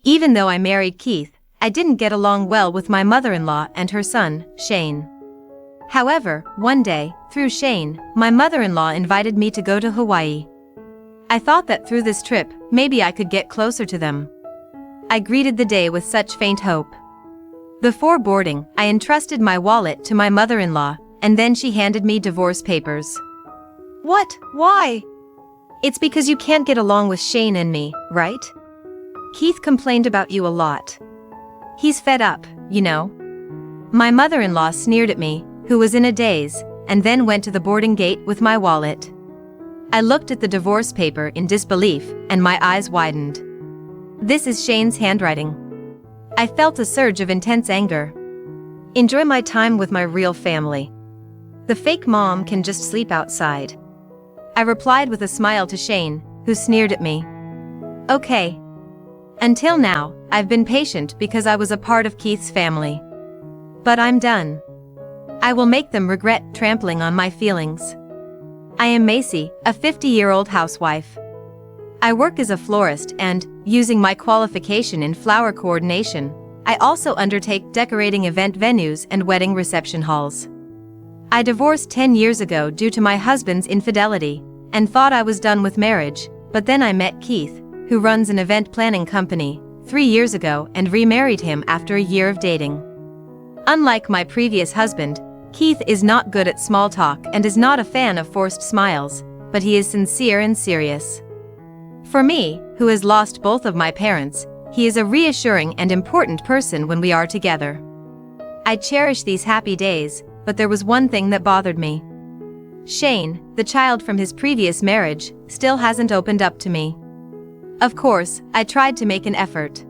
Even though I married Keith, I didn't get along well with my mother-in-law and her son, Shane. However, one day, through Shane, my mother-in-law invited me to go to Hawaii. I thought that through this trip, maybe I could get closer to them. I greeted the day with such faint hope. Before boarding, I entrusted my wallet to my mother-in-law, and then she handed me divorce papers. What? Why? It's because you can't get along with Shane and me, right? Keith complained about you a lot. He's fed up, you know. My mother-in-law sneered at me, who was in a daze, and then went to the boarding gate with my wallet. I looked at the divorce paper in disbelief, and my eyes widened. This is Shane's handwriting. I felt a surge of intense anger. Enjoy my time with my real family. The fake mom can just sleep outside. I replied with a smile to Shane, who sneered at me. Okay. Until now, I've been patient because I was a part of Keith's family. But I'm done. I will make them regret trampling on my feelings. I am Macy, a 50-year-old housewife. I work as a florist and, using my qualification in flower coordination, I also undertake decorating event venues and wedding reception halls. I divorced 10 years ago due to my husband's infidelity, and thought I was done with marriage, but then I met Keith, who runs an event planning company, 3 years ago and remarried him after a year of dating. Unlike my previous husband, Keith is not good at small talk and is not a fan of forced smiles, but he is sincere and serious. For me, who has lost both of my parents, he is a reassuring and important person when we are together. I cherish these happy days, but there was one thing that bothered me. Shane, the child from his previous marriage, still hasn't opened up to me. Of course, I tried to make an effort.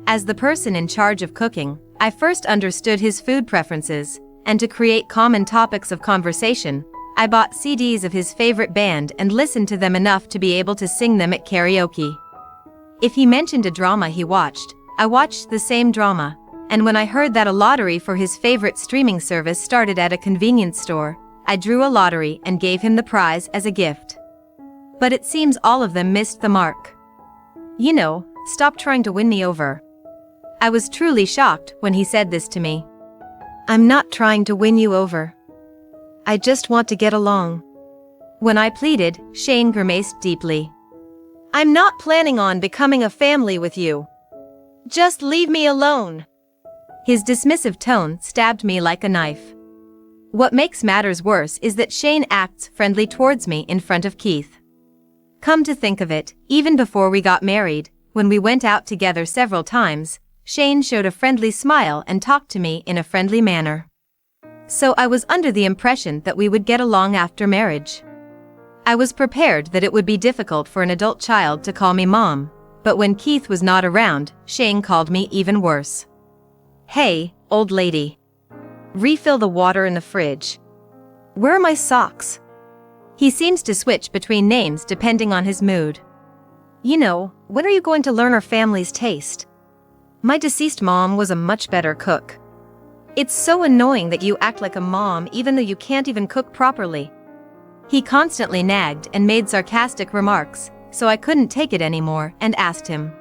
As the person in charge of cooking, I first understood his food preferences, and to create common topics of conversation, I bought CDs of his favorite band and listened to them enough to be able to sing them at karaoke. If he mentioned a drama he watched, I watched the same drama, and when I heard that a lottery for his favorite streaming service started at a convenience store, I drew a lottery and gave him the prize as a gift. But it seems all of them missed the mark. You know, stop trying to win me over. I was truly shocked when he said this to me. I'm not trying to win you over. I just want to get along. When I pleaded, Shane grimaced deeply. I'm not planning on becoming a family with you. Just leave me alone. His dismissive tone stabbed me like a knife. What makes matters worse is that Shane acts friendly towards me in front of Keith. Come to think of it, even before we got married, when we went out together several times, Shane showed a friendly smile and talked to me in a friendly manner. So I was under the impression that we would get along after marriage. I was prepared that it would be difficult for an adult child to call me mom, but when Keith was not around, Shane called me even worse. Hey, old lady. Refill the water in the fridge. Where are my socks? He seems to switch between names depending on his mood. You know, when are you going to learn our family's taste? My deceased mom was a much better cook. It's so annoying that you act like a mom even though you can't even cook properly. He constantly nagged and made sarcastic remarks, so I couldn't take it anymore and asked him.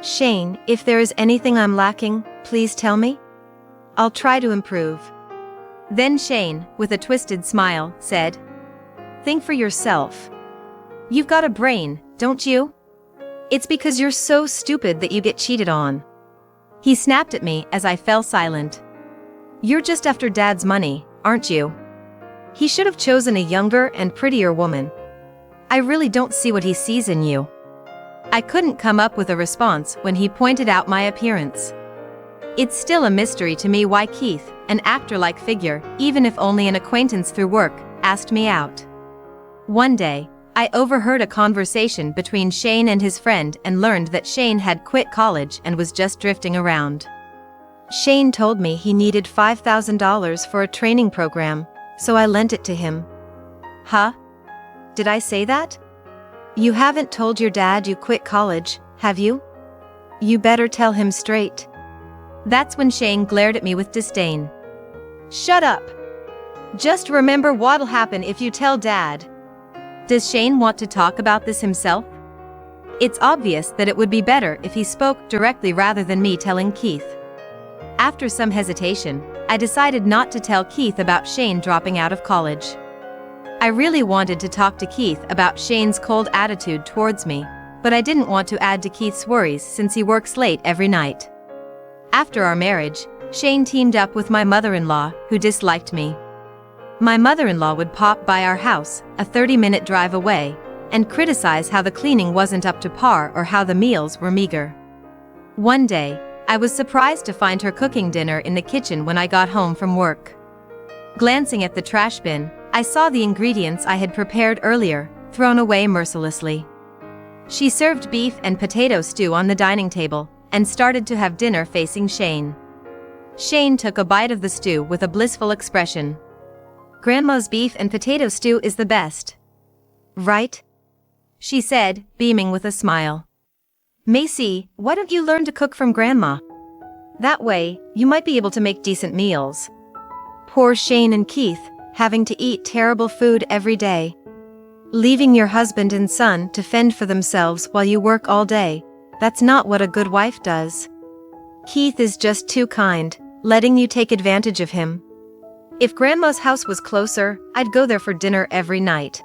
Shane, if there is anything I'm lacking, please tell me. I'll try to improve. Then Shane, with a twisted smile, said, Think for yourself. You've got a brain, don't you? It's because you're so stupid that you get cheated on. He snapped at me as I fell silent. You're just after Dad's money, aren't you? He should have chosen a younger and prettier woman. I really don't see what he sees in you. I couldn't come up with a response when he pointed out my appearance. It's still a mystery to me why Keith, an actor-like figure, even if only an acquaintance through work, asked me out. One day, I overheard a conversation between Shane and his friend and learned that Shane had quit college and was just drifting around. Shane told me he needed $5,000 for a training program, so I lent it to him. Huh? Did I say that? You haven't told your dad you quit college, have you? You better tell him straight. That's when Shane glared at me with disdain. Shut up! Just remember what'll happen if you tell Dad. Does Shane want to talk about this himself? It's obvious that it would be better if he spoke directly rather than me telling Keith. After some hesitation, I decided not to tell Keith about Shane dropping out of college. I really wanted to talk to Keith about Shane's cold attitude towards me, but I didn't want to add to Keith's worries since he works late every night. After our marriage, Shane teamed up with my mother-in-law, who disliked me. My mother-in-law would pop by our house, a 30-minute drive away, and criticize how the cleaning wasn't up to par or how the meals were meager. One day, I was surprised to find her cooking dinner in the kitchen when I got home from work. Glancing at the trash bin, I saw the ingredients I had prepared earlier, thrown away mercilessly. She served beef and potato stew on the dining table, and started to have dinner facing Shane. Shane took a bite of the stew with a blissful expression. "Grandma's beef and potato stew is the best. Right?" she said, beaming with a smile. "Macy, why don't you learn to cook from Grandma? That way, you might be able to make decent meals." Poor Shane and Keith, having to eat terrible food every day. Leaving your husband and son to fend for themselves while you work all day, that's not what a good wife does. Keith is just too kind, letting you take advantage of him. If Grandma's house was closer, I'd go there for dinner every night.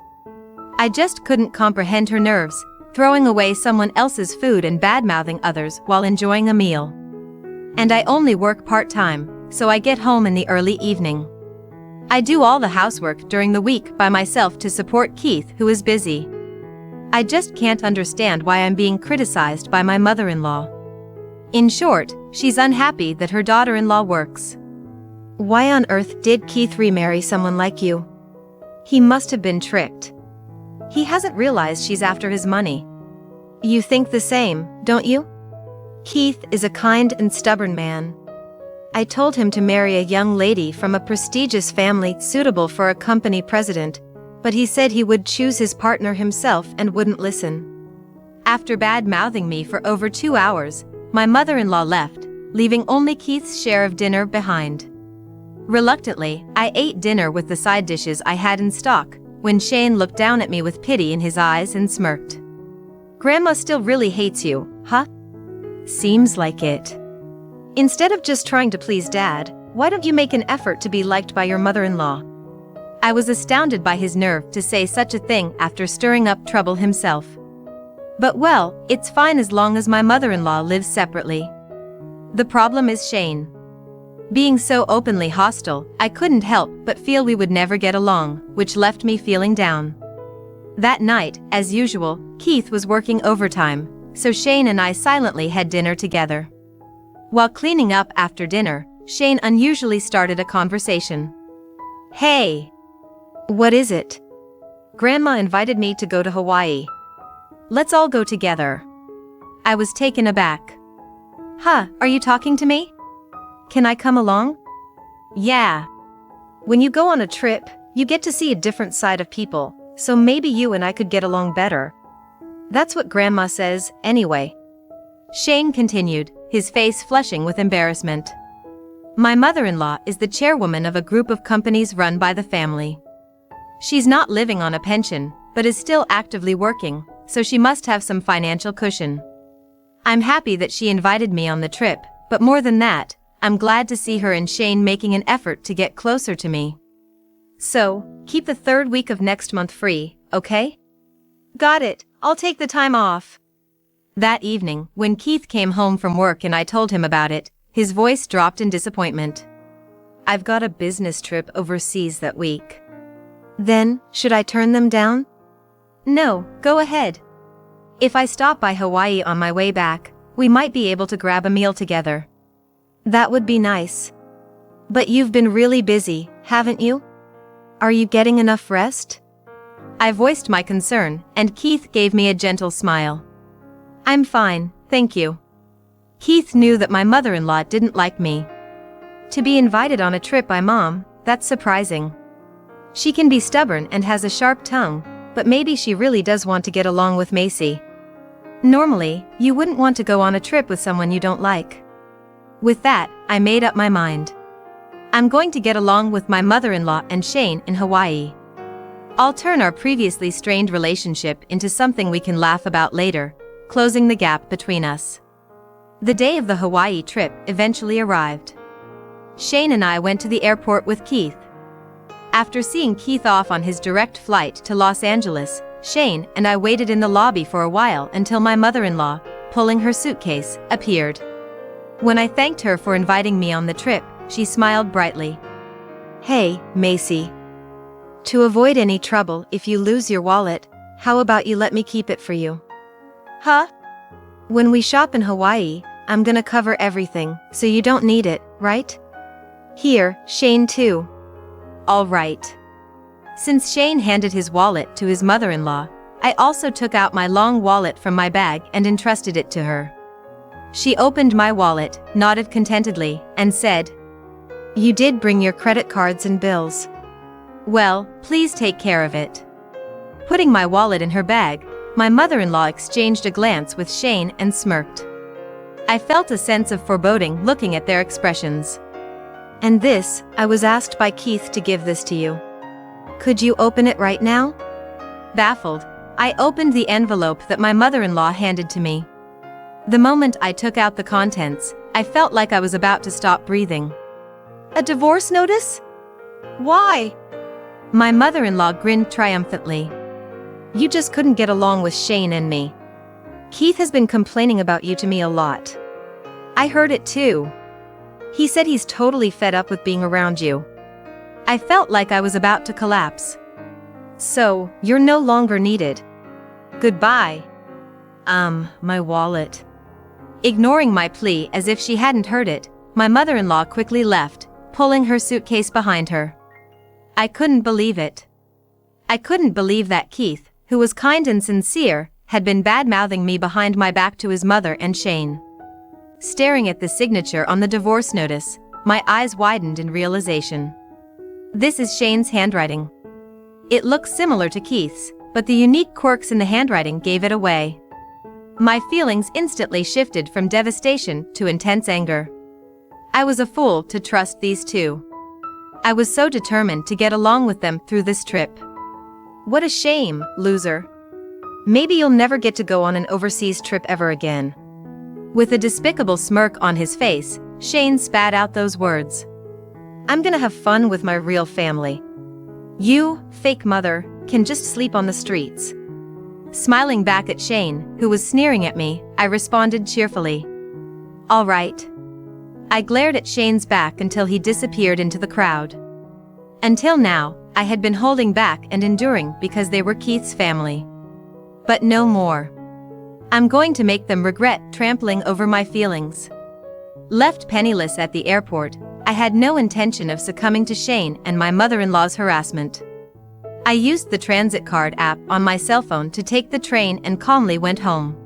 I just couldn't comprehend her nerves, throwing away someone else's food and bad-mouthing others while enjoying a meal. And I only work part-time, so I get home in the early evening. I do all the housework during the week by myself to support Keith, who is busy. I just can't understand why I'm being criticized by my mother-in-law. In short, she's unhappy that her daughter-in-law works. Why on earth did Keith remarry someone like you? He must have been tricked. He hasn't realized she's after his money. You think the same, don't you? Keith is a kind and stubborn man. I told him to marry a young lady from a prestigious family suitable for a company president, but he said he would choose his partner himself and wouldn't listen. After bad-mouthing me for over 2 hours, my mother-in-law left, leaving only Keith's share of dinner behind. Reluctantly, I ate dinner with the side dishes I had in stock, when Shane looked down at me with pity in his eyes and smirked. "Grandma still really hates you, huh?" "Seems like it. Instead of just trying to please Dad, why don't you make an effort to be liked by your mother-in-law?" I was astounded by his nerve to say such a thing after stirring up trouble himself. But well, it's fine as long as my mother-in-law lives separately. The problem is Shane. Being so openly hostile, I couldn't help but feel we would never get along, which left me feeling down. That night, as usual, Keith was working overtime, so Shane and I silently had dinner together. While cleaning up after dinner, Shane unusually started a conversation. "Hey! What is it?" "Grandma invited me to go to Hawaii. Let's all go together." I was taken aback. "Huh, are you talking to me? Can I come along?" "Yeah. When you go on a trip, you get to see a different side of people, so maybe you and I could get along better. That's what Grandma says, anyway." Shane continued, his face flushing with embarrassment. My mother-in-law is the chairwoman of a group of companies run by the family. She's not living on a pension, but is still actively working, so she must have some financial cushion. I'm happy that she invited me on the trip, but more than that, I'm glad to see her and Shane making an effort to get closer to me. So, keep the 3rd week of next month free, okay? Got it, I'll take the time off. That evening, when Keith came home from work and I told him about it, his voice dropped in disappointment. "I've got a business trip overseas that week." "Then, should I turn them down?" "No, go ahead. If I stop by Hawaii on my way back, we might be able to grab a meal together." "That would be nice. But you've been really busy, haven't you? Are you getting enough rest?" I voiced my concern, and Keith gave me a gentle smile. "I'm fine, thank you." Keith knew that my mother-in-law didn't like me. To be invited on a trip by Mom, that's surprising. She can be stubborn and has a sharp tongue, but maybe she really does want to get along with Macy. Normally, you wouldn't want to go on a trip with someone you don't like. With that, I made up my mind. I'm going to get along with my mother-in-law and Shane in Hawaii. I'll turn our previously strained relationship into something we can laugh about later, closing the gap between us. The day of the Hawaii trip eventually arrived. Shane and I went to the airport with Keith. After seeing Keith off on his direct flight to Los Angeles, Shane and I waited in the lobby for a while until my mother-in-law, pulling her suitcase, appeared. When I thanked her for inviting me on the trip, she smiled brightly. "Hey, Macy. To avoid any trouble if you lose your wallet, how about you let me keep it for you?" "Huh? When we shop in Hawaii, I'm gonna cover everything, so you don't need it, right? Here, Shane too." "All right." Since Shane handed his wallet to his mother-in-law, I also took out my long wallet from my bag and entrusted it to her. She opened my wallet, nodded contentedly, and said, "You did bring your credit cards and bills. Well, please take care of it." Putting my wallet in her bag, my mother-in-law exchanged a glance with Shane and smirked. I felt a sense of foreboding looking at their expressions. "And this, I was asked by Keith to give this to you. Could you open it right now?" Baffled, I opened the envelope that my mother-in-law handed to me. The moment I took out the contents, I felt like I was about to stop breathing. "A divorce notice? Why?" My mother-in-law grinned triumphantly. "You just couldn't get along with Shane and me. Keith has been complaining about you to me a lot. I heard it too. He said he's totally fed up with being around you." I felt like I was about to collapse. "So, you're no longer needed. Goodbye." My wallet." Ignoring my plea as if she hadn't heard it, my mother-in-law quickly left, pulling her suitcase behind her. I couldn't believe it. I couldn't believe that Keith, who was kind and sincere, had been bad-mouthing me behind my back to his mother and Shane. Staring at the signature on the divorce notice, my eyes widened in realization. This is Shane's handwriting. It looks similar to Keith's, but the unique quirks in the handwriting gave it away. My feelings instantly shifted from devastation to intense anger. I was a fool to trust these two. I was so determined to get along with them through this trip. What a shame, loser. Maybe you'll never get to go on an overseas trip ever again. With a despicable smirk on his face, Shane spat out those words. "I'm gonna have fun with my real family. You, fake mother, can just sleep on the streets." Smiling back at Shane, who was sneering at me, I responded cheerfully. "All right." I glared at Shane's back until he disappeared into the crowd. Until now, I had been holding back and enduring because they were Keith's family. But no more. I'm going to make them regret trampling over my feelings. Left penniless at the airport, I had no intention of succumbing to Shane and my mother-in-law's harassment. I used the transit card app on my cell phone to take the train and calmly went home.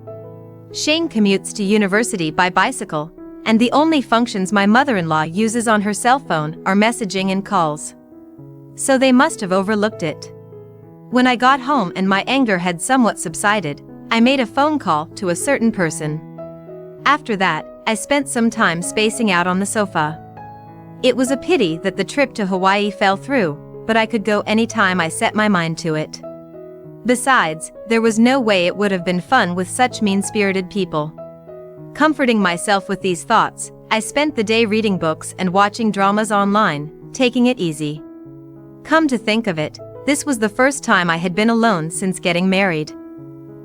Shane commutes to university by bicycle, and the only functions my mother-in-law uses on her cell phone are messaging and calls. So they must have overlooked it. When I got home and my anger had somewhat subsided, I made a phone call to a certain person. After that, I spent some time spacing out on the sofa. It was a pity that the trip to Hawaii fell through, but I could go anytime I set my mind to it. Besides, there was no way it would have been fun with such mean-spirited people. Comforting myself with these thoughts, I spent the day reading books and watching dramas online, taking it easy. Come to think of it, this was the first time I had been alone since getting married.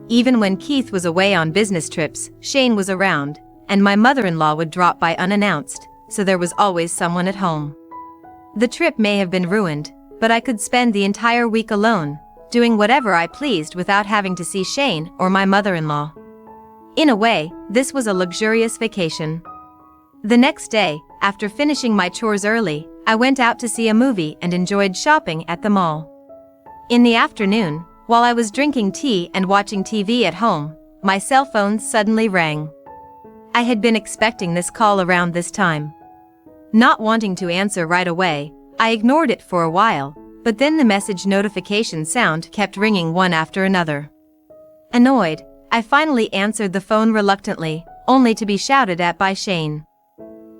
Even when Keith was away on business trips, Shane was around, and my mother-in-law would drop by unannounced, so there was always someone at home. The trip may have been ruined, but I could spend the entire week alone, doing whatever I pleased without having to see Shane or my mother-in-law. In a way, this was a luxurious vacation. The next day, after finishing my chores early, I went out to see a movie and enjoyed shopping at the mall. In the afternoon, while I was drinking tea and watching TV at home, my cell phone suddenly rang. I had been expecting this call around this time. Not wanting to answer right away, I ignored it for a while, but then the message notification sound kept ringing one after another. Annoyed, I finally answered the phone reluctantly, only to be shouted at by Shane.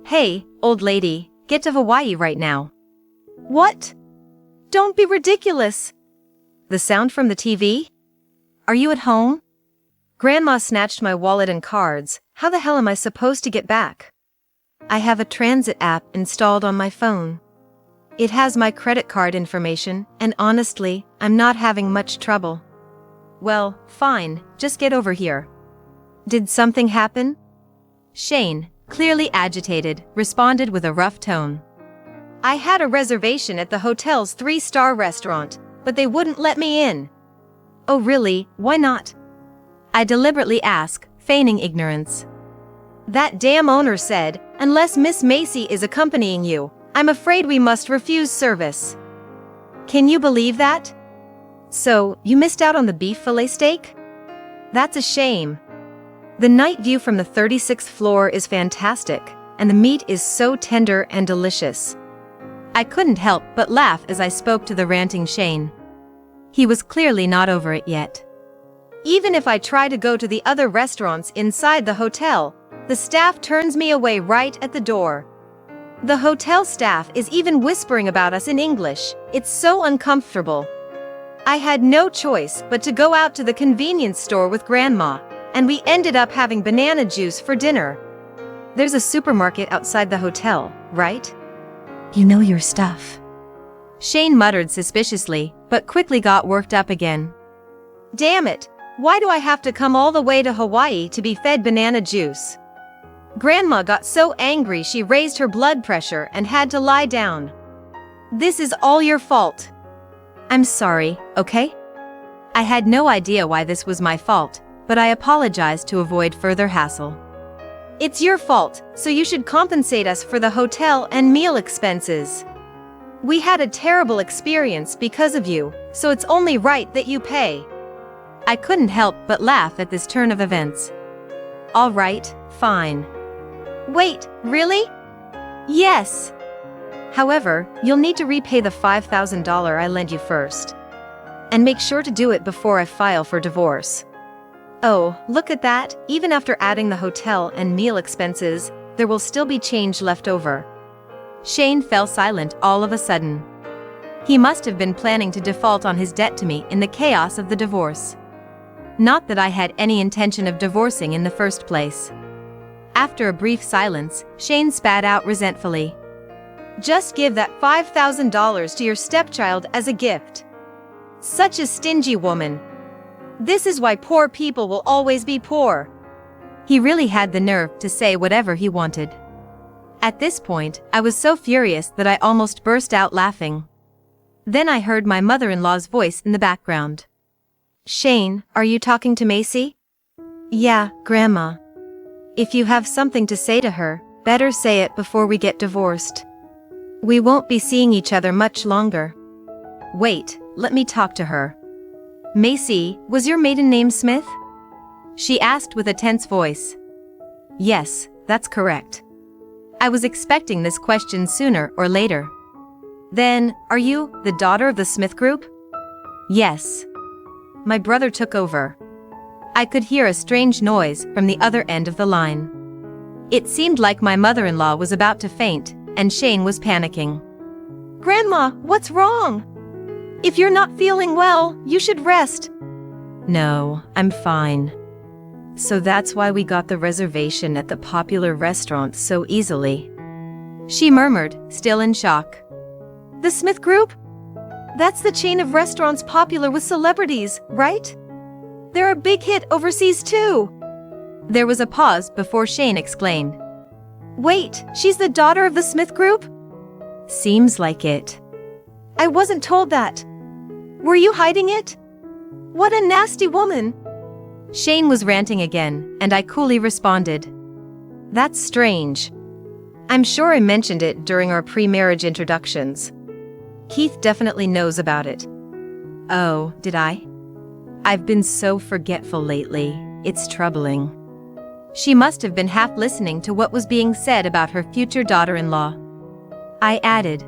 "Hey, old lady, get to Hawaii right now." "What? Don't be ridiculous." "The sound from the TV? Are you at home?" Grandma snatched my wallet and cards. How the hell am I supposed to get back? I have a transit app installed on my phone. It has my credit card information, and honestly, I'm not having much trouble. Well, fine, just get over here. Did something happen? Shane, clearly agitated, responded with a rough tone. I had a reservation at the hotel's 3-star restaurant, but they wouldn't let me in. Oh really, why not? I deliberately ask, feigning ignorance. That damn owner said, unless Miss Macy is accompanying you, I'm afraid we must refuse service. Can you believe that? So, you missed out on the beef fillet steak? That's a shame. The night view from the 36th floor is fantastic, and the meat is so tender and delicious. I couldn't help but laugh as I spoke to the ranting Shane. He was clearly not over it yet. Even if I try to go to the other restaurants inside the hotel, the staff turns me away right at the door. The hotel staff is even whispering about us in English. It's so uncomfortable. I had no choice but to go out to the convenience store with Grandma, and we ended up having banana juice for dinner. There's a supermarket outside the hotel, right? You know your stuff. Shane muttered suspiciously, but quickly got worked up again. Damn it! Why do I have to come all the way to Hawaii to be fed banana juice? Grandma got so angry she raised her blood pressure and had to lie down. This is all your fault. I'm sorry, okay? I had no idea why this was my fault, but I apologized to avoid further hassle. It's your fault, so you should compensate us for the hotel and meal expenses. We had a terrible experience because of you, so it's only right that you pay. I couldn't help but laugh at this turn of events. All right, fine. Wait, really? Yes. However, you'll need to repay the $5,000 I lent you first. And make sure to do it before I file for divorce. Oh, look at that, even after adding the hotel and meal expenses, there will still be change left over. Shane fell silent all of a sudden. He must have been planning to default on his debt to me in the chaos of the divorce. Not that I had any intention of divorcing in the first place. After a brief silence, Shane spat out resentfully. Just give that $5,000 to your stepchild as a gift. Such a stingy woman. This is why poor people will always be poor. He really had the nerve to say whatever he wanted. At this point, I was so furious that I almost burst out laughing. Then I heard my mother-in-law's voice in the background. Shane, are you talking to Macy? Yeah, Grandma. If you have something to say to her, better say it before we get divorced. We won't be seeing each other much longer. Wait, let me talk to her. Macy, was your maiden name Smith? She asked with a tense voice. Yes, that's correct. I was expecting this question sooner or later. Then, are you the daughter of the Smith Group? Yes. My brother took over. I could hear a strange noise from the other end of the line. It seemed like my mother-in-law was about to faint, and Shane was panicking. Grandma, what's wrong? If you're not feeling well, you should rest. No, I'm fine. So that's why we got the reservation at the popular restaurant so easily. She murmured, still in shock. The Smith Group? That's the chain of restaurants popular with celebrities, right? They're a big hit overseas too. There was a pause before Shane exclaimed. Wait, she's the daughter of the Smith Group? Seems like it. I wasn't told that. Were you hiding it? What a nasty woman. Shane was ranting again, and I coolly responded. That's strange. I'm sure I mentioned it during our pre-marriage introductions. Keith definitely knows about it. Oh, did I? I've been so forgetful lately, it's troubling. She must have been half listening to what was being said about her future daughter-in-law. I added,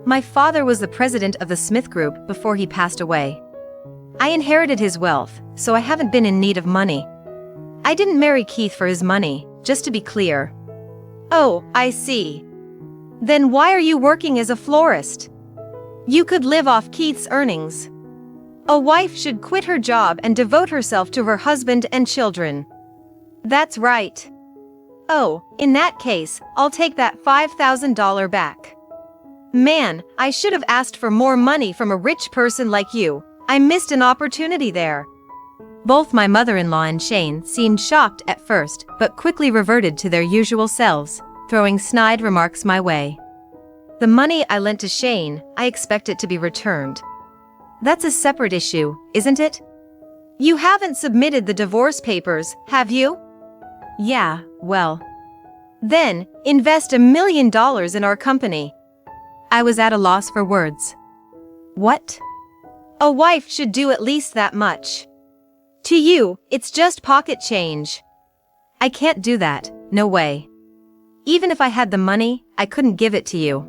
my father was the president of the Smith Group before he passed away. I inherited his wealth, so I haven't been in need of money. I didn't marry Keith for his money, just to be clear. Oh, I see. Then why are you working as a florist? You could live off Keith's earnings. A wife should quit her job and devote herself to her husband and children. That's right. Oh, in that case, I'll take that $5,000 back. Man, I should have asked for more money from a rich person like you. I missed an opportunity there. Both my mother-in-law and Shane seemed shocked at first, but quickly reverted to their usual selves, throwing snide remarks my way. The money I lent to Shane, I expect it to be returned. That's a separate issue, isn't it? You haven't submitted the divorce papers, have you? Yeah, well. Then, invest $1 million in our company. I was at a loss for words. What? A wife should do at least that much. To you, it's just pocket change. I can't do that, no way. Even if I had the money, I couldn't give it to you.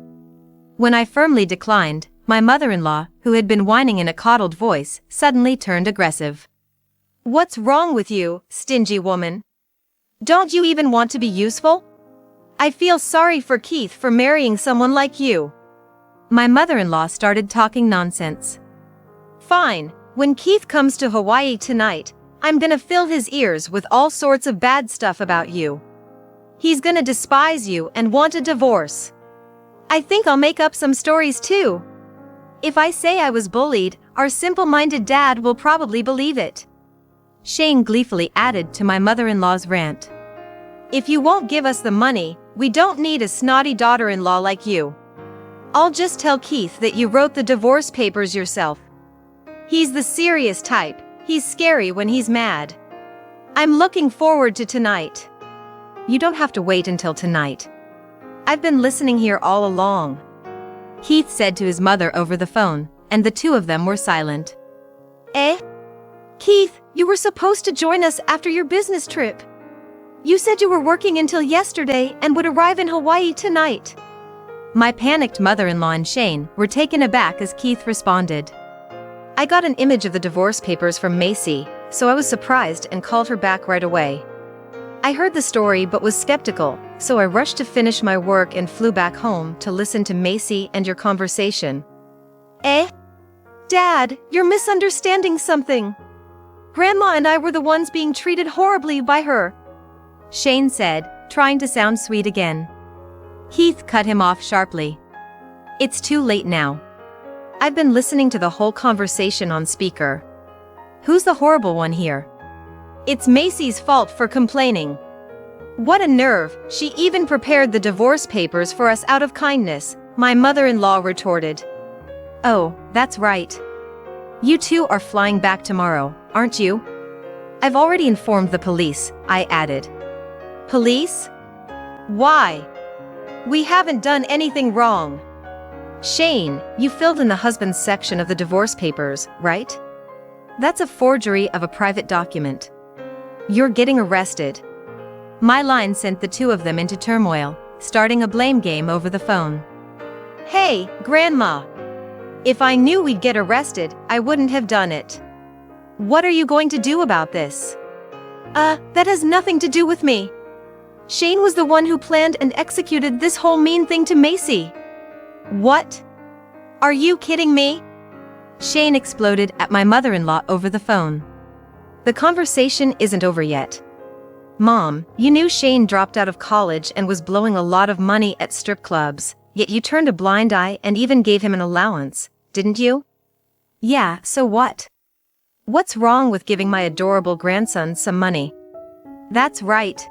When I firmly declined, my mother-in-law, who had been whining in a coddled voice, suddenly turned aggressive. What's wrong with you, stingy woman? Don't you even want to be useful? I feel sorry for Keith for marrying someone like you. My mother-in-law started talking nonsense. Fine, when Keith comes to Hawaii tonight, I'm gonna fill his ears with all sorts of bad stuff about you. He's gonna despise you and want a divorce. I think I'll make up some stories too. If I say I was bullied, our simple-minded dad will probably believe it. Shane gleefully added to my mother-in-law's rant. If you won't give us the money, we don't need a snotty daughter-in-law like you. I'll just tell Keith that you wrote the divorce papers yourself. He's the serious type. He's scary when he's mad. I'm looking forward to tonight. You don't have to wait until tonight. I've been listening here all along. Keith said to his mother over the phone, and the two of them were silent. Eh? Keith, you were supposed to join us after your business trip. You said you were working until yesterday and would arrive in Hawaii tonight. My panicked mother-in-law and Shane were taken aback as Keith responded. I got an image of the divorce papers from Macy, so I was surprised and called her back right away. I heard the story but was skeptical, so I rushed to finish my work and flew back home to listen to Macy and your conversation. Eh? Dad, you're misunderstanding something. Grandma and I were the ones being treated horribly by her, Shane said, trying to sound sweet again. Keith cut him off sharply. It's too late now. I've been listening to the whole conversation on speaker. Who's the horrible one here? It's Macy's fault for complaining. What a nerve, she even prepared the divorce papers for us out of kindness, my mother-in-law retorted. Oh, that's right. You two are flying back tomorrow, aren't you? I've already informed the police, I added. Police? Why? We haven't done anything wrong. Shane, you filled in the husband's section of the divorce papers, right? That's a forgery of a private document. You're getting arrested. My line sent the two of them into turmoil, starting a blame game over the phone. Hey, Grandma. If I knew we'd get arrested, I wouldn't have done it. What are you going to do about this? That has nothing to do with me. Shane was the one who planned and executed this whole mean thing to Macy. What? Are you kidding me? Shane exploded at my mother-in-law over the phone. The conversation isn't over yet. Mom, you knew Shane dropped out of college and was blowing a lot of money at strip clubs, yet you turned a blind eye and even gave him an allowance, didn't you? Yeah, so what? What's wrong with giving my adorable grandson some money? That's right.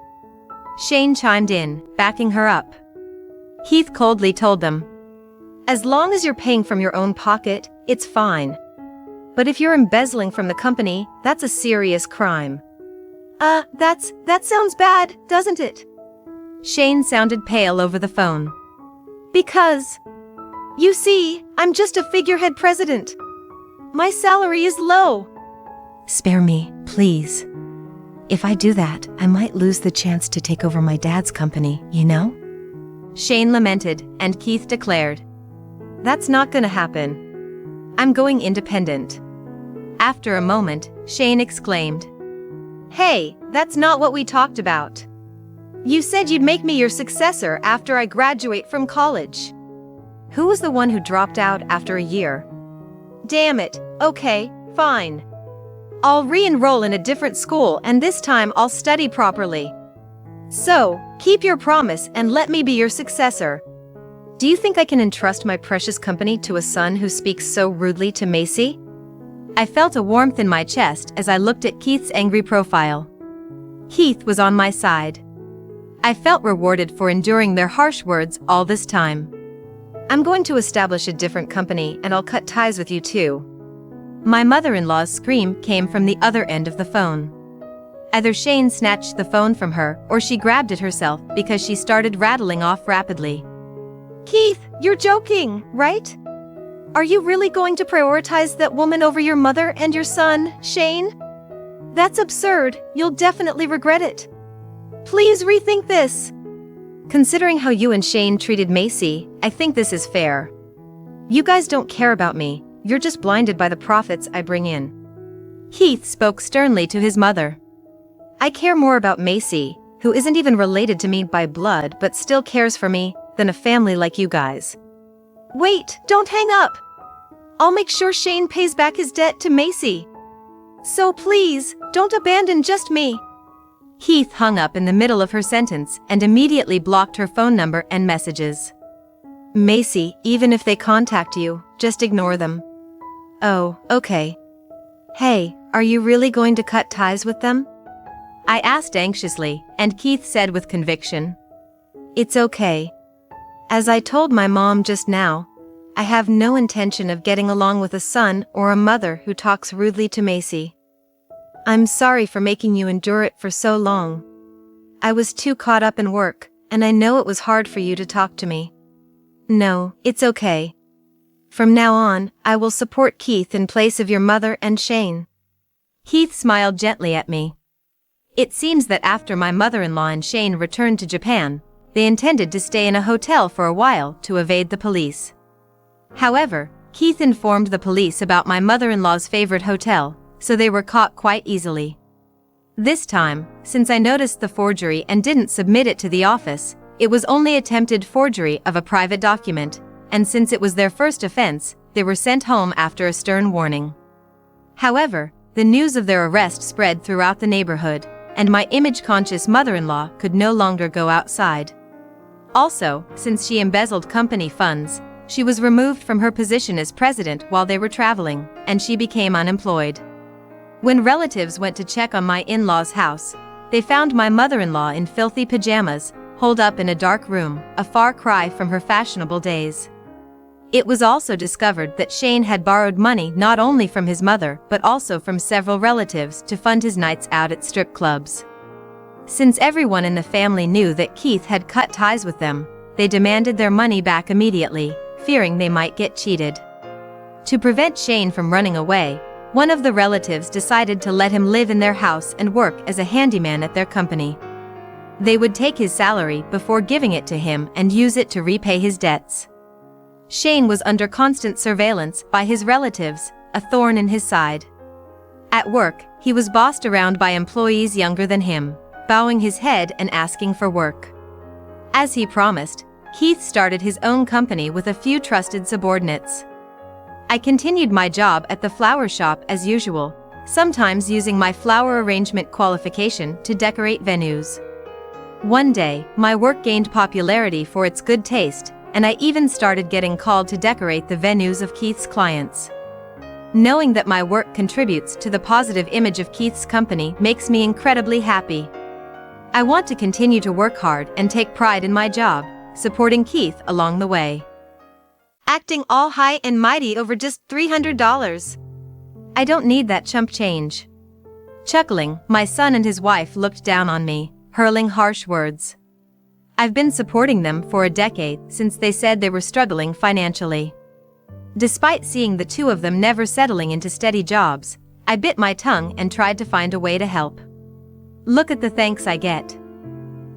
Shane chimed in, backing her up. Keith coldly told them. As long as you're paying from your own pocket, it's fine. But if you're embezzling from the company, that's a serious crime. That sounds bad, doesn't it? Shane sounded pale over the phone. Because, you see, I'm just a figurehead president. My salary is low. Spare me, please. If I do that, I might lose the chance to take over my dad's company, you know? Shane lamented, and Keith declared. That's not gonna happen. I'm going independent. After a moment, Shane exclaimed. Hey, that's not what we talked about. You said you'd make me your successor after I graduate from college. Who was the one who dropped out after a year? Damn it, okay, Fine. I'll re-enroll in a different school and this time I'll study properly. So, keep your promise and let me be your successor. Do you think I can entrust my precious company to a son who speaks so rudely to Macy? I felt a warmth in my chest as I looked at Keith's angry profile. Keith was on my side. I felt rewarded for enduring their harsh words all this time. I'm going to establish a different company and I'll cut ties with you too. My mother-in-law's scream came from the other end of the phone. Either Shane snatched the phone from her or she grabbed it herself because she started rattling off rapidly. Keith, you're joking, right? Are you really going to prioritize that woman over your mother and your son, Shane? That's absurd, you'll definitely regret it. Please rethink this. Considering how you and Shane treated Macy, I think this is fair. You guys don't care about me, you're just blinded by the profits I bring in. Keith spoke sternly to his mother. I care more about Macy, who isn't even related to me by blood but still cares for me, than a family like you guys. Wait, don't hang up. I'll make sure Shane pays back his debt to Macy. So please, don't abandon just me. Keith hung up in the middle of her sentence and immediately blocked her phone number and messages. Macy, even if they contact you, just ignore them. Oh, okay. Hey, are you really going to cut ties with them? I asked anxiously, and Keith said with conviction. It's okay. As I told my mom just now, I have no intention of getting along with a son or a mother who talks rudely to Macy. I'm sorry for making you endure it for so long. I was too caught up in work, and I know it was hard for you to talk to me. No, it's okay. From now on, I will support Keith in place of your mother and Shane. Keith smiled gently at me. It seems that after my mother-in-law and Shane returned to Japan, they intended to stay in a hotel for a while to evade the police. However, Keith informed the police about my mother-in-law's favorite hotel, so they were caught quite easily. This time, since I noticed the forgery and didn't submit it to the office, it was only attempted forgery of a private document, and since it was their first offense, they were sent home after a stern warning. However, the news of their arrest spread throughout the neighborhood, and my image-conscious mother-in-law could no longer go outside. Also, since she embezzled company funds, she was removed from her position as president while they were traveling, and she became unemployed. When relatives went to check on my in-laws' house, they found my mother-in-law in filthy pajamas, holed up in a dark room, a far cry from her fashionable days. It was also discovered that Shane had borrowed money not only from his mother but also from several relatives to fund his nights out at strip clubs. Since everyone in the family knew that Keith had cut ties with them, they demanded their money back immediately, fearing they might get cheated. To prevent Shane from running away, one of the relatives decided to let him live in their house and work as a handyman at their company. They would take his salary before giving it to him and use it to repay his debts. Shane was under constant surveillance by his relatives, a thorn in his side. At work, he was bossed around by employees younger than him, bowing his head and asking for work. As he promised, Keith started his own company with a few trusted subordinates. I continued my job at the flower shop as usual, sometimes using my flower arrangement qualification to decorate venues. One day, my work gained popularity for its good taste, and I even started getting called to decorate the venues of Keith's clients. Knowing that my work contributes to the positive image of Keith's company makes me incredibly happy. I want to continue to work hard and take pride in my job, supporting Keith along the way. Acting all high and mighty over just $300. I don't need that chump change. Chuckling, my son and his wife looked down on me, hurling harsh words. I've been supporting them for a decade since they said they were struggling financially. Despite seeing the two of them never settling into steady jobs, I bit my tongue and tried to find a way to help. Look at the thanks I get.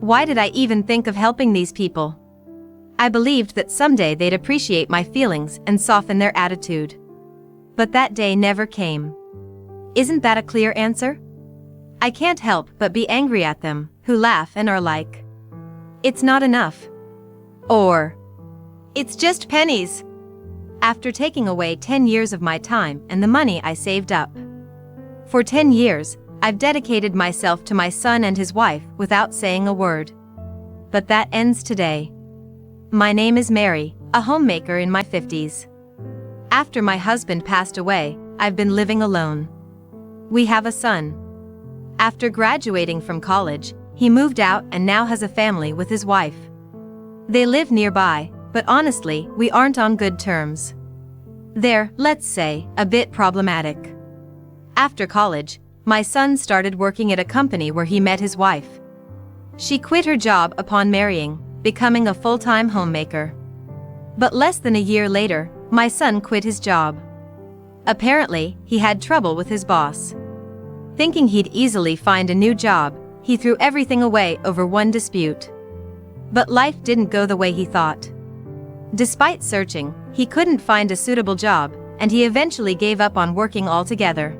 Why did I even think of helping these people? I believed that someday they'd appreciate my feelings and soften their attitude. But that day never came. Isn't that a clear answer? I can't help but be angry at them, who laugh and are like, "It's not enough." Or, "It's just pennies." after taking away 10 years of my time and the money I saved up. For 10 years, I've dedicated myself to my son and his wife without saying a word. But that ends today. My name is Mary, a homemaker in my 50s. After my husband passed away, I've been living alone. We have a son. After graduating from college, he moved out and now has a family with his wife. They live nearby, but honestly, we aren't on good terms. They're, let's say, a bit problematic. After college, my son started working at a company where he met his wife. She quit her job upon marrying, becoming a full-time homemaker. But less than a year later, my son quit his job. Apparently, he had trouble with his boss. Thinking he'd easily find a new job, he threw everything away over one dispute. But life didn't go the way he thought. Despite searching, he couldn't find a suitable job, and he eventually gave up on working altogether.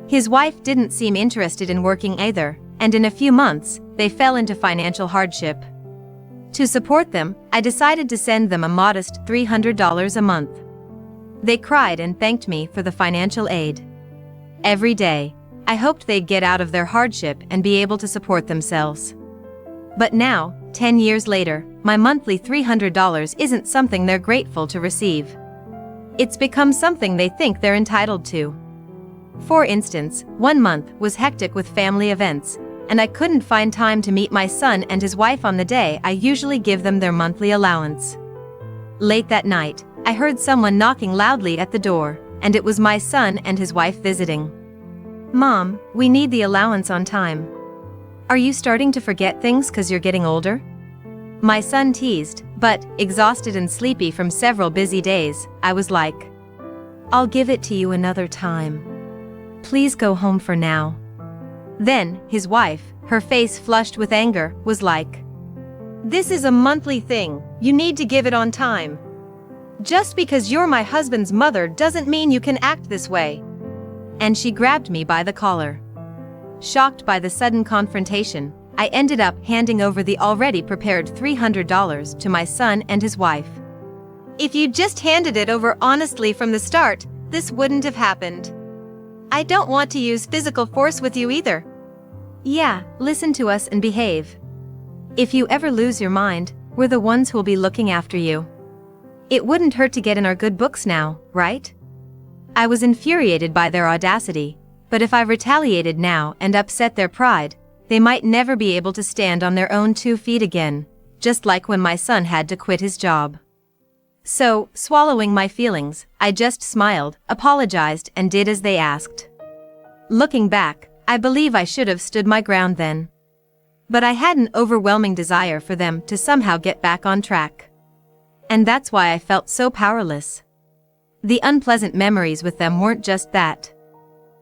His wife didn't seem interested in working either, and in a few months, they fell into financial hardship. To support them, I decided to send them a modest $300 a month. They cried and thanked me for the financial aid. Every day, I hoped they'd get out of their hardship and be able to support themselves. But now, 10 years later, my monthly $300 isn't something they're grateful to receive. It's become something they think they're entitled to. For instance, one month was hectic with family events, and I couldn't find time to meet my son and his wife on the day I usually give them their monthly allowance. Late that night, I heard someone knocking loudly at the door, and it was my son and his wife visiting. "Mom, we need the allowance on time. Are you starting to forget things 'cause you're getting older?" My son teased, but, exhausted and sleepy from several busy days, I was like, "I'll give it to you another time. Please go home for now." Then, his wife, her face flushed with anger, was like, "This is a monthly thing, you need to give it on time. Just because you're my husband's mother doesn't mean you can act this way." And she grabbed me by the collar. Shocked by the sudden confrontation, I ended up handing over the already prepared $300 to my son and his wife. "If you just handed it over honestly from the start, this wouldn't have happened. I don't want to use physical force with you either. Yeah, listen to us and behave. If you ever lose your mind, we're the ones who'll be looking after you. It wouldn't hurt to get in our good books now, right?" I was infuriated by their audacity, but if I retaliated now and upset their pride, they might never be able to stand on their own 2 feet again, just like when my son had to quit his job. So, swallowing my feelings, I just smiled, apologized, and did as they asked. Looking back, I believe I should have stood my ground then. But I had an overwhelming desire for them to somehow get back on track. And that's why I felt so powerless. The unpleasant memories with them weren't just that.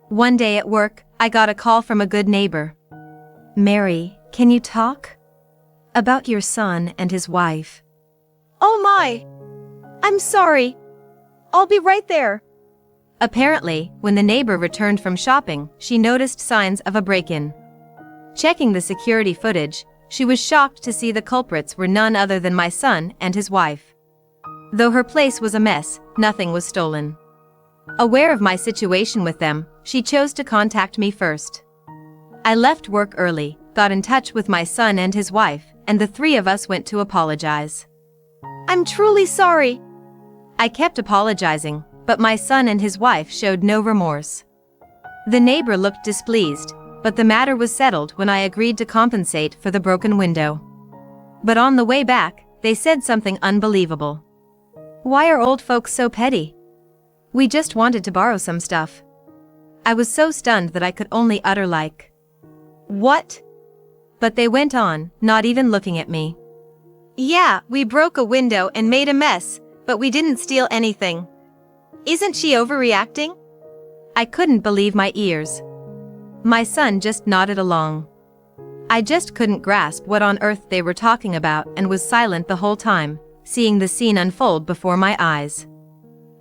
One day at work, I got a call from a good neighbor. "Mary, can you talk? About your son and his wife." "Oh my! I'm sorry. I'll be right there." Apparently, when the neighbor returned from shopping, she noticed signs of a break-in. Checking the security footage, she was shocked to see the culprits were none other than my son and his wife. Though her place was a mess, nothing was stolen. Aware of my situation with them, she chose to contact me first. I left work early, got in touch with my son and his wife, and the 3 of us went to apologize. "I'm truly sorry." I kept apologizing, but my son and his wife showed no remorse. The neighbor looked displeased, but the matter was settled when I agreed to compensate for the broken window. But on the way back, they said something unbelievable. "Why are old folks so petty? We just wanted to borrow some stuff." I was so stunned that I could only utter like, "What?" But they went on, not even looking at me. "Yeah, we broke a window and made a mess, but we didn't steal anything. Isn't she overreacting?" I couldn't believe my ears. My son just nodded along. I just couldn't grasp what on earth they were talking about and was silent the whole time, seeing the scene unfold before my eyes.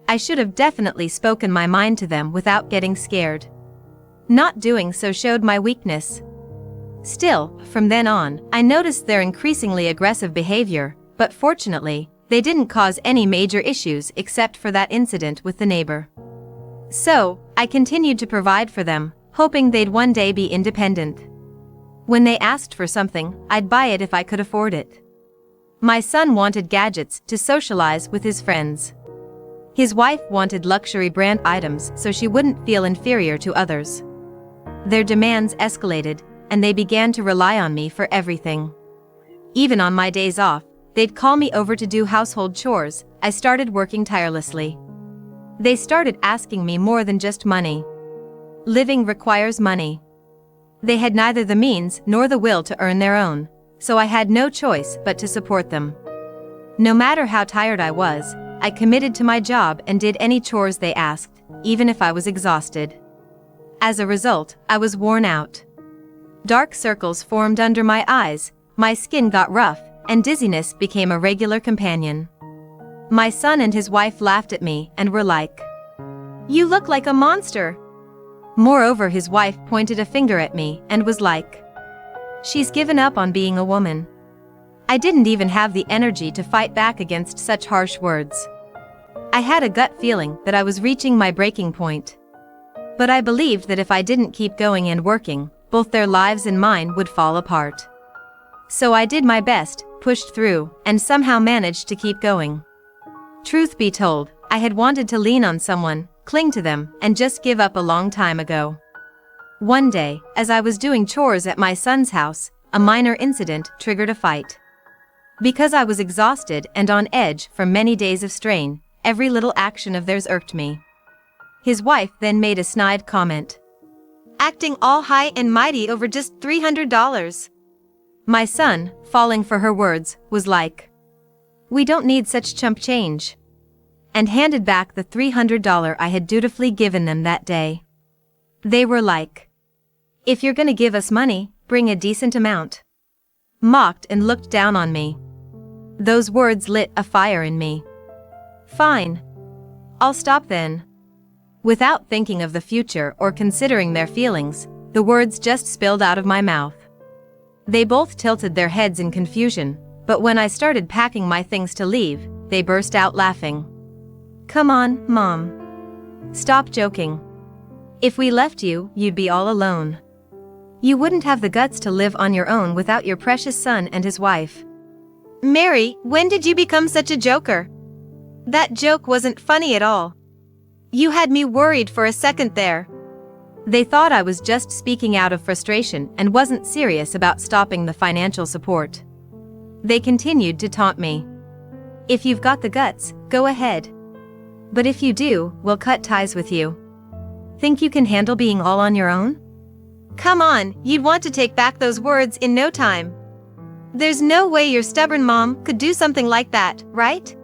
I should have definitely spoken my mind to them without getting scared. Not doing so showed my weakness. Still, from then on, I noticed their increasingly aggressive behavior, but fortunately, they didn't cause any major issues except for that incident with the neighbor. So, I continued to provide for them, hoping they'd one day be independent. When they asked for something, I'd buy it if I could afford it. My son wanted gadgets to socialize with his friends. His wife wanted luxury brand items so she wouldn't feel inferior to others. Their demands escalated, and they began to rely on me for everything. Even on my days off, they'd call me over to do household chores. I started working tirelessly. They started asking me more than just money. Living requires money. They had neither the means nor the will to earn their own, so I had no choice but to support them. No matter how tired I was, I committed to my job and did any chores they asked, even if I was exhausted. As a result, I was worn out. Dark circles formed under my eyes, my skin got rough, and dizziness became a regular companion. My son and his wife laughed at me and were like, "You look like a monster." Moreover, his wife pointed a finger at me and was like, "She's given up on being a woman." I didn't even have the energy to fight back against such harsh words. I had a gut feeling that I was reaching my breaking point. But I believed that if I didn't keep going and working, both their lives and mine would fall apart. So I did my best, pushed through, and somehow managed to keep going. Truth be told, I had wanted to lean on someone, cling to them, and just give up a long time ago. One day, as I was doing chores at my son's house, a minor incident triggered a fight. Because I was exhausted and on edge from many days of strain, every little action of theirs irked me. His wife then made a snide comment. "Acting all high and mighty over just $300. My son, falling for her words, was like, "We don't need such chump change," and handed back the $300 I had dutifully given them that day. They were like, "If you're gonna give us money, bring a decent amount." Mocked and looked down on me. Those words lit a fire in me. Fine. I'll stop then. Without thinking of the future or considering their feelings, the words just spilled out of my mouth. They both tilted their heads in confusion, but when I started packing my things to leave, they burst out laughing. "Come on, Mom. Stop joking. If we left you, you'd be all alone. You wouldn't have the guts to live on your own without your precious son and his wife." "Mary, when did you become such a joker? That joke wasn't funny at all. You had me worried for a second there." They thought I was just speaking out of frustration and wasn't serious about stopping the financial support. They continued to taunt me. "If you've got the guts, go ahead. But if you do, we'll cut ties with you. Think you can handle being all on your own?" Come on, you'd want to take back those words in no time. There's no way your stubborn mom could do something like that, right?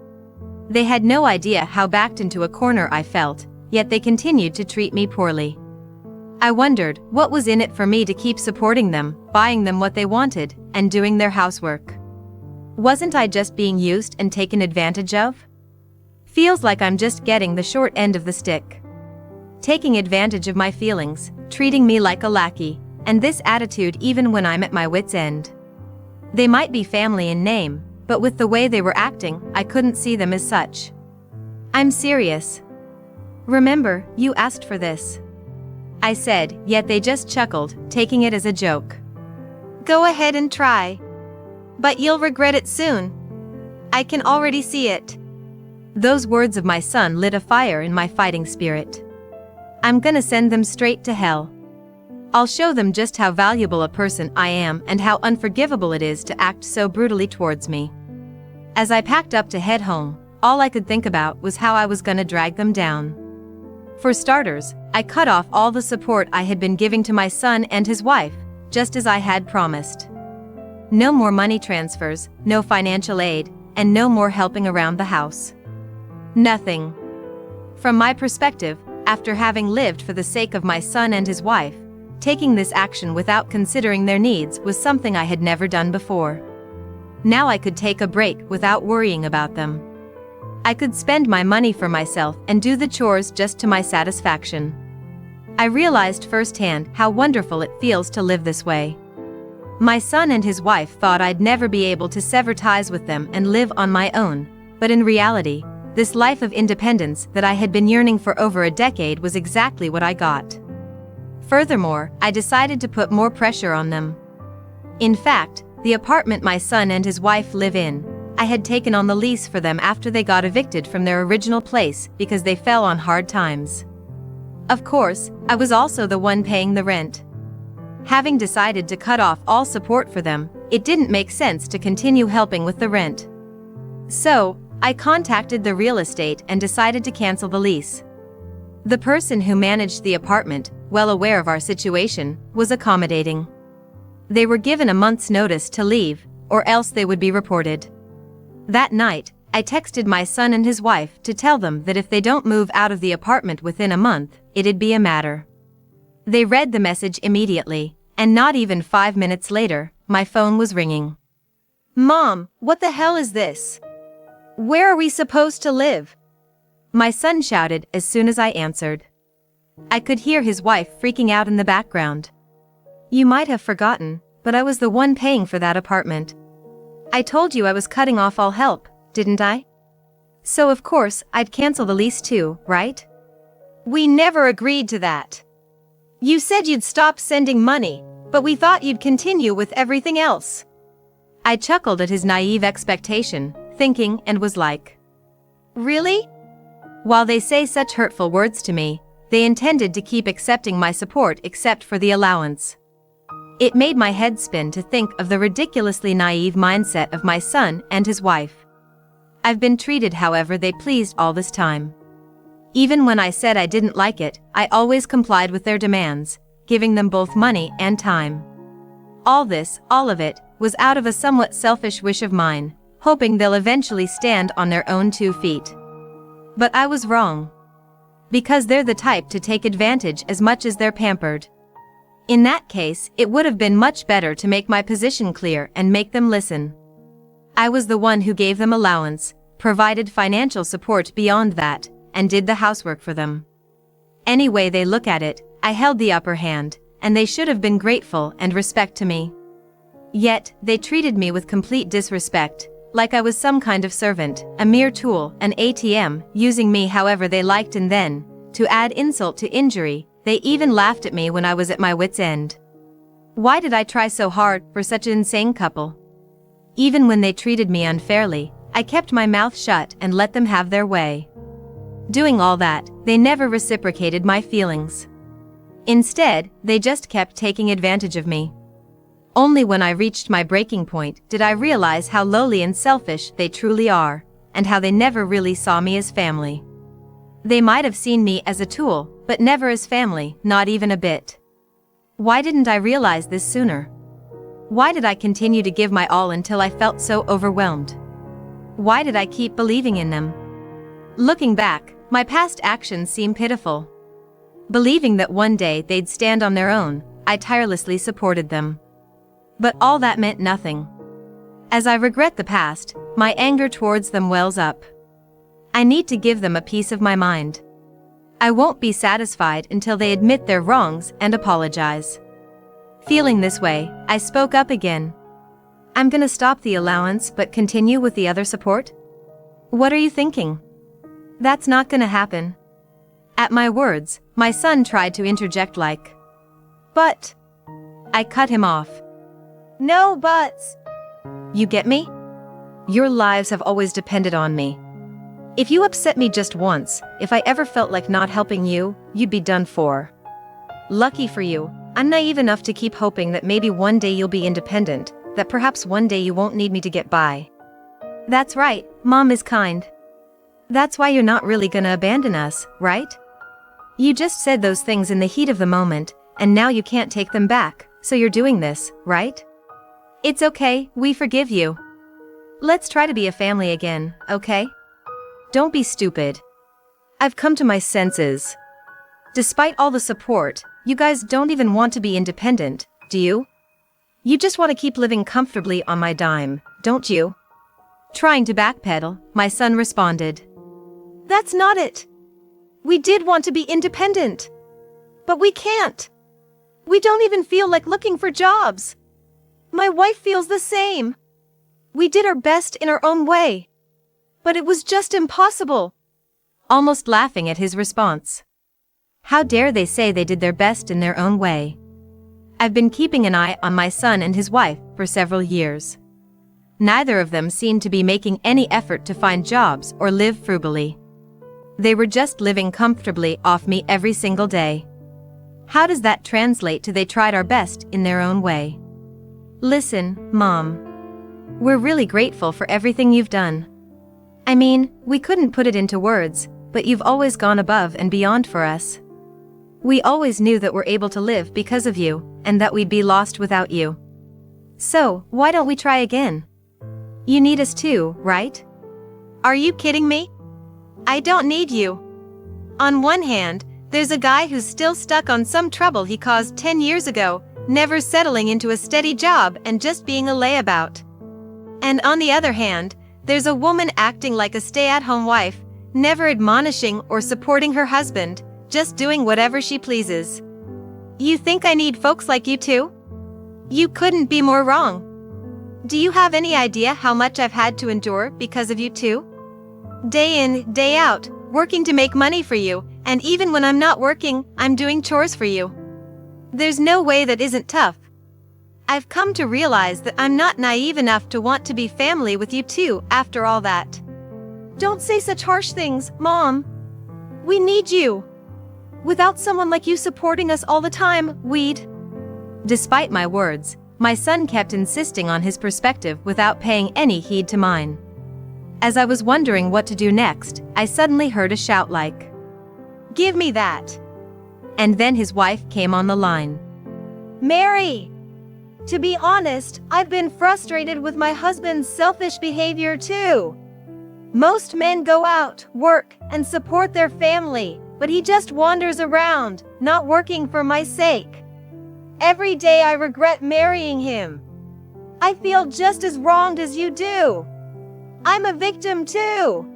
They had no idea how backed into a corner I felt, yet they continued to treat me poorly. I wondered what was in it for me to keep supporting them, buying them what they wanted, and doing their housework. Wasn't I just being used and taken advantage of? Feels like I'm just getting the short end of the stick. Taking advantage of my feelings, treating me like a lackey, and this attitude even when I'm at my wit's end. They might be family in name, but with the way they were acting, I couldn't see them as such. "I'm serious. Remember, you asked for this," I said, yet they just chuckled, taking it as a joke. "Go ahead and try. But you'll regret it soon. I can already see it." Those words of my son lit a fire in my fighting spirit. I'm gonna send them straight to hell. I'll show them just how valuable a person I am and how unforgivable it is to act so brutally towards me. As I packed up to head home, all I could think about was how I was gonna drag them down. For starters, I cut off all the support I had been giving to my son and his wife, just as I had promised. No more money transfers, no financial aid, and no more helping around the house. Nothing. From my perspective, after having lived for the sake of my son and his wife, taking this action without considering their needs was something I had never done before. Now I could take a break without worrying about them. I could spend my money for myself and do the chores just to my satisfaction. I realized firsthand how wonderful it feels to live this way. My son and his wife thought I'd never be able to sever ties with them and live on my own, But in reality, this life of independence that I had been yearning for over a decade was exactly what I got. Furthermore, I decided to put more pressure on them. In fact, the apartment my son and his wife live in, I had taken on the lease for them after they got evicted from their original place because they fell on hard times. Of course, I was also the one paying the rent. Having decided to cut off all support for them, it didn't make sense to continue helping with the rent. So, I contacted the real estate and decided to cancel the lease. The person who managed the apartment, well aware of our situation, was accommodating. They were given a month's notice to leave, or else they would be reported. That night, I texted my son and his wife to tell them that if they don't move out of the apartment within a month, it'd be a matter. They read the message immediately, and not even 5 minutes later, my phone was ringing. Mom, what the hell is this? Where are we supposed to live? My son shouted as soon as I answered. I could hear his wife freaking out in the background. You might have forgotten, but I was the one paying for that apartment. I told you I was cutting off all help, didn't I? So of course, I'd cancel the lease too, right? We never agreed to that. You said you'd stop sending money, but we thought you'd continue with everything else. I chuckled at his naive expectation, thinking, and was like, really? While they say such hurtful words to me, they intended to keep accepting my support except for the allowance. It made my head spin to think of the ridiculously naive mindset of my son and his wife. I've been treated however they pleased all this time. Even when I said I didn't like it, I always complied with their demands, giving them both money and time. All of it, was out of a somewhat selfish wish of mine, hoping they'll eventually stand on their own 2 feet. But I was wrong. Because they're the type to take advantage as much as they're pampered. In that case, it would have been much better to make my position clear and make them listen. I was the one who gave them allowance, provided financial support beyond that, and did the housework for them. Any way they look at it, I held the upper hand, and they should have been grateful and respect to me. Yet, they treated me with complete disrespect, like I was some kind of servant, a mere tool, an ATM, using me however they liked, and then, to add insult to injury, they even laughed at me when I was at my wit's end. Why did I try so hard for such an insane couple? Even when they treated me unfairly, I kept my mouth shut and let them have their way. Doing all that, they never reciprocated my feelings. Instead, they just kept taking advantage of me. Only when I reached my breaking point did I realize how lowly and selfish they truly are, and how they never really saw me as family. They might have seen me as a tool, but never as family, not even a bit. Why didn't I realize this sooner? Why did I continue to give my all until I felt so overwhelmed? Why did I keep believing in them? Looking back, my past actions seem pitiful. Believing that one day they'd stand on their own, I tirelessly supported them. But all that meant nothing. As I regret the past, my anger towards them wells up. I need to give them a piece of my mind. I won't be satisfied until they admit their wrongs and apologize. Feeling this way, I spoke up again. I'm gonna stop the allowance but continue with the other support? What are you thinking? That's not gonna happen. At my words, my son tried to interject like, but I cut him off. No buts. You get me? Your lives have always depended on me. If you upset me just once, if I ever felt like not helping you, you'd be done for. Lucky for you, I'm naive enough to keep hoping that maybe one day you'll be independent, that perhaps one day you won't need me to get by. That's right, Mom is kind. That's why you're not really gonna abandon us, right? You just said those things in the heat of the moment, and now you can't take them back, so you're doing this, right? It's okay, we forgive you. Let's try to be a family again, okay? Don't be stupid. I've come to my senses. Despite all the support, you guys don't even want to be independent, do you? You just want to keep living comfortably on my dime, don't you? Trying to backpedal, my son responded. That's not it. We did want to be independent. But we can't. We don't even feel like looking for jobs. My wife feels the same. We did our best in our own way. But it was just impossible. Almost laughing at his response. How dare they say they did their best in their own way? I've been keeping an eye on my son and his wife for several years. Neither of them seemed to be making any effort to find jobs or live frugally. They were just living comfortably off me every single day. How does that translate to they tried our best in their own way? Listen, Mom. We're really grateful for everything you've done. I mean, we couldn't put it into words, but you've always gone above and beyond for us. We always knew that we're able to live because of you, and that we'd be lost without you. So, why don't we try again? You need us too, right? Are you kidding me? I don't need you. On one hand, there's a guy who's still stuck on some trouble he caused 10 years ago, never settling into a steady job and just being a layabout. And on the other hand, there's a woman acting like a stay-at-home wife, never admonishing or supporting her husband, just doing whatever she pleases. You think I need folks like you too? You couldn't be more wrong. Do you have any idea how much I've had to endure because of you too? Day in, day out, working to make money for you, and even when I'm not working, I'm doing chores for you. There's no way that isn't tough. I've come to realize that I'm not naive enough to want to be family with you too after all that. Don't say such harsh things, Mom. We need you. Without someone like you supporting us all the time, we'd... Despite my words, my son kept insisting on his perspective without paying any heed to mine. As I was wondering what to do next, I suddenly heard a shout like, "Give me that!" And then his wife came on the line. "Mary! To be honest, I've been frustrated with my husband's selfish behavior too. Most men go out, work, and support their family, but he just wanders around, not working for my sake. Every day I regret marrying him. I feel just as wronged as you do. I'm a victim too.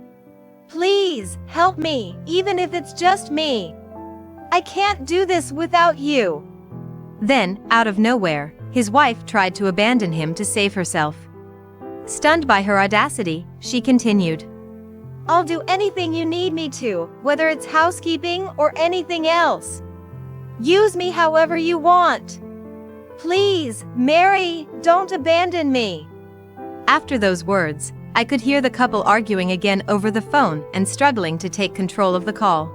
Please, help me, even if it's just me. I can't do this without you." Then, out of nowhere, his wife tried to abandon him to save herself. Stunned by her audacity, she continued, "I'll do anything you need me to, whether it's housekeeping or anything else. Use me however you want. Please, Mary, don't abandon me." After those words, I could hear the couple arguing again over the phone and struggling to take control of the call.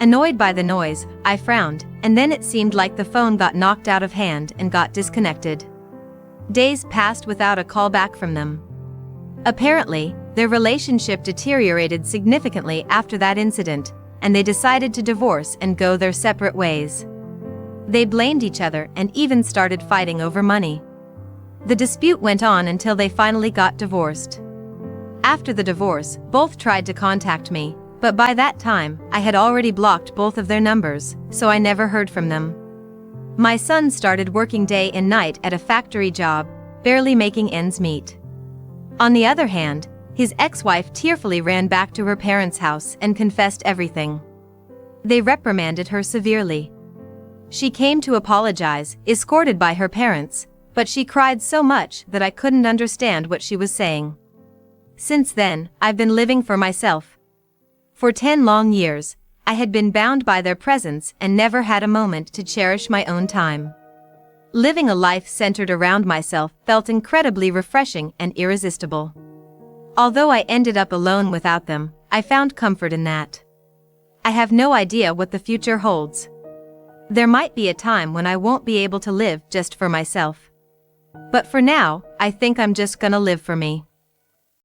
Annoyed by the noise, I frowned, and then it seemed like the phone got knocked out of hand and got disconnected. Days passed without a call back from them. Apparently, their relationship deteriorated significantly after that incident, and they decided to divorce and go their separate ways. They blamed each other and even started fighting over money. The dispute went on until they finally got divorced. After the divorce, both tried to contact me, but by that time, I had already blocked both of their numbers, so I never heard from them. My son started working day and night at a factory job, barely making ends meet. On the other hand, his ex-wife tearfully ran back to her parents' house and confessed everything. They reprimanded her severely. She came to apologize, escorted by her parents, but she cried so much that I couldn't understand what she was saying. Since then, I've been living for myself. For 10 long years, I had been bound by their presence and never had a moment to cherish my own time. Living a life centered around myself felt incredibly refreshing and irresistible. Although I ended up alone without them, I found comfort in that. I have no idea what the future holds. There might be a time when I won't be able to live just for myself. But for now, I think I'm just gonna live for me.